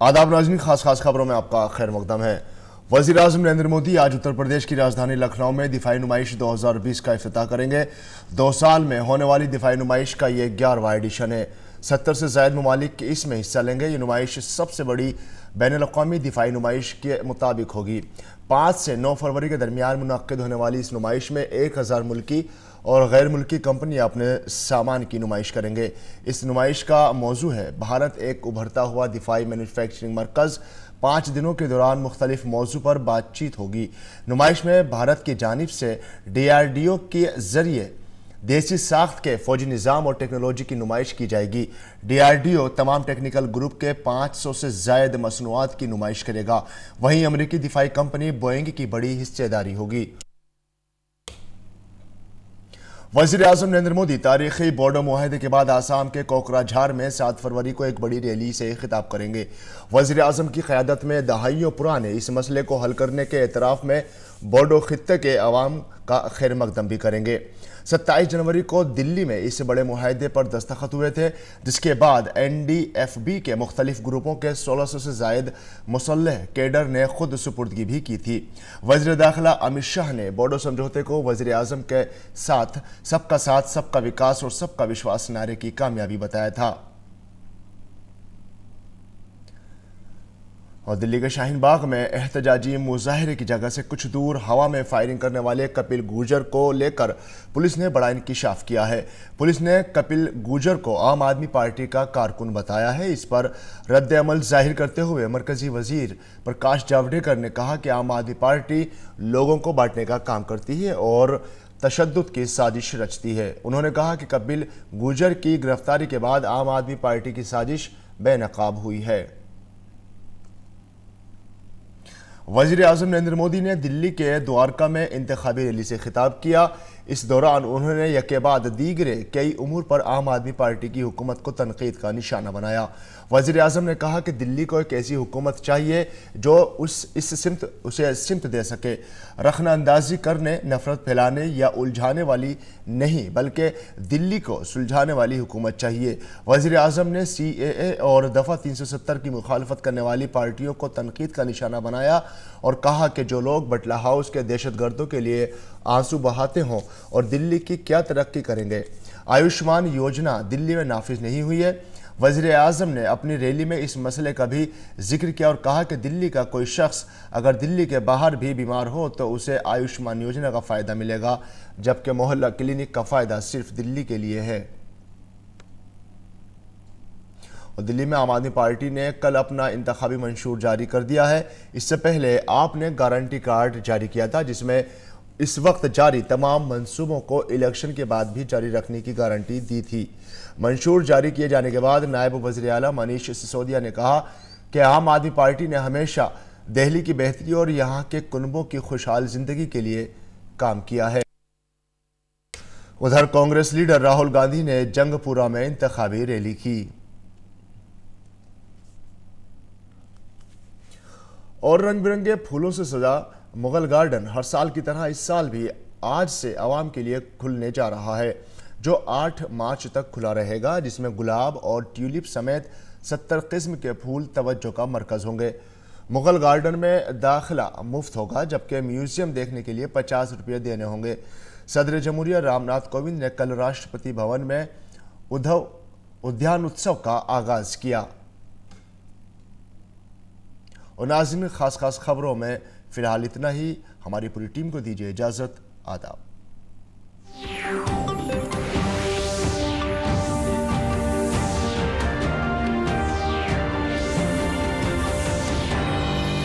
आदाब नाज़रीन, खास खबरों में आपका खैर मकदम है। वज़ीर आज़म नरेंद्र मोदी आज उत्तर प्रदेश की राजधानी लखनऊ में दिफाई नुमाइश 2020 का इफ्तिताह करेंगे। 2 साल में होने वाली दिफाई नुमाइश का ये 11वां एडिशन है। 70 से ज़ायद ममालिक इसमें हिस्सा लेंगे। ये नुमाइश सबसे बड़ी बैनुल-अक़वामी दिफाई नुमाइश के मुताबिक होगी। 5 से 9 फरवरी के दरमियान मुनक्किद होने वाली इस नुमाइश में 1000 मुल्की और गैर मुल्की कंपनियां अपने सामान की नुमाइश करेंगे। इस नुमाइश का मौजू है भारत एक उभरता हुआ दिफाई मैन्युफैक्चरिंग मरकज़। 5 दिनों के दौरान मुख्तलिफ मौजू पर बातचीत होगी। नुमाइश में भारत की जानिब से DRDO के ज़रिए देसी साख्त के फौजी निज़ाम और टेक्नोलॉजी की नुमाइश की जाएगी। DRDO तमाम टेक्निकल ग्रुप के 500 से ज़ायद मसनूआत की नुमाइश करेगा। वहीं अमरीकी दिफाई कंपनी बोइंग की बड़ी हिस्सेदारी होगी। वज़ीर आज़म नरेंद्र मोदी तारीखी बोडो मुआहदे के बाद आसाम के कोकराझार में 7 फरवरी को एक बड़ी रैली से खिताब करेंगे। वज़ीर आज़म की क़यादत में दहाइयों पुराने इस मसले को हल करने के एतराफ़ में बोडो खित्ते के अवाम का खैर मकदम भी करेंगे। 27 जनवरी को दिल्ली में इस बड़े मुआहदे पर दस्तखत हुए थे, जिसके बाद NDFB के मुख्तलिफ ग्रुपों के 1600 से ज़ायद मुसल्लह कैडर ने खुद सुपुर्दगी भी की थी। वज़ीर दाखिला अमित शाह ने बोडो समझौते को वज़ीर आज़म के साथ, सबका विकास और सबका विश्वास नारे की कामयाबी बताया था। और दिल्ली के शाहीन बाग में एहतजाजी मुजाहिरे की जगह से कुछ दूर हवा में फायरिंग करने वाले कपिल गुर्जर को लेकर पुलिस ने बड़ा इंकिशाफ किया है। पुलिस ने कपिल गुर्जर को आम आदमी पार्टी का कारकुन बताया है। इस पर रद्द अमल जाहिर करते हुए मरकजी वजीर प्रकाश जावड़ेकर ने कहा कि आम आदमी पार्टी लोगों को बांटने का काम करती है और तशद्दुद की साजिश रचती है। उन्होंने कहा कि कपिल गुर्जर की गिरफ्तारी के बाद आम आदमी पार्टी की साजिश बेनकाब हुई है। वज़ीर आज़म नरेंद्र मोदी ने दिल्ली के द्वारका में इंतखाबी रैली से खिताब किया। इस दौरान उन्होंने यके बाद दीगरे कई उमूर पर आम आदमी पार्टी की हुकूमत को तनकीद का निशाना बनाया। वज़ीर आज़म ने कहा कि दिल्ली को एक ऐसी हुकूमत चाहिए जो उसे सिमत दे सके, रखना अंदाजी करने, नफरत फैलाने या उलझाने वाली नहीं, बल्कि दिल्ली को सुलझाने वाली हुकूमत चाहिए। वज़ीर आज़म ने CAA और दफ़ा 370 की मुखालफत करने वाली पार्टियों को तनकीद का निशाना बनाया और कहा कि जो लोग बटला हाउस के दहशतगर्दों के लिए आंसू बहाते हों और दिल्ली की क्या तरक्की करेंगे। आयुष्मान योजना दिल्ली में नाफिज नहीं हुई है। वज़ीर आज़म ने अपनी रैली में इस मसले का भी जिक्र किया और कहा कि दिल्ली का कोई शख्स अगर दिल्ली के बाहर भी बीमार हो तो उसे आयुष्मान योजना का फ़ायदा मिलेगा, जबकि मोहल्ला क्लिनिक का फ़ायदा सिर्फ दिल्ली के लिए है। और दिल्ली में आम आदमी पार्टी ने कल अपना इंतखाबी मंशूर जारी कर दिया है। इससे पहले आपने गारंटी कार्ड जारी किया था, जिसमें इस वक्त जारी तमाम मंसूबों को इलेक्शन के बाद भी जारी रखने की गारंटी दी थी। मंशूर जारी किए जाने के बाद नायब वज़ीर आला मनीष सिसोदिया ने कहा कि आम आदमी पार्टी ने हमेशा दिल्ली की बेहतरी और यहाँ के कुनबों की खुशहाल जिंदगी के लिए काम किया है। उधर कांग्रेस लीडर राहुल गांधी ने जंगपुरा में इंतखाबी रैली की और रंग बिरंगे फूलों से सजा मुगल गार्डन हर साल की तरह इस साल भी आज से आवाम के लिए खुलने जा रहा है, जो 8 मार्च तक खुला रहेगा, जिसमें गुलाब और ट्यूलिप समेत 70 किस्म के फूल तवज्जो का मरकज़ होंगे। मुगल गार्डन में दाखिला मुफ्त होगा, जबकि म्यूजियम देखने के लिए 50 रुपये देने होंगे। सदर जमहूरिया रामनाथ कोविंद ने कल राष्ट्रपति भवन में उद्यान उत्सव का आगाज़ किया। और नाज़रीन, खास खबरों में फ़िलहाल इतना ही। हमारी पूरी टीम को दीजिए इजाज़त। आदाब।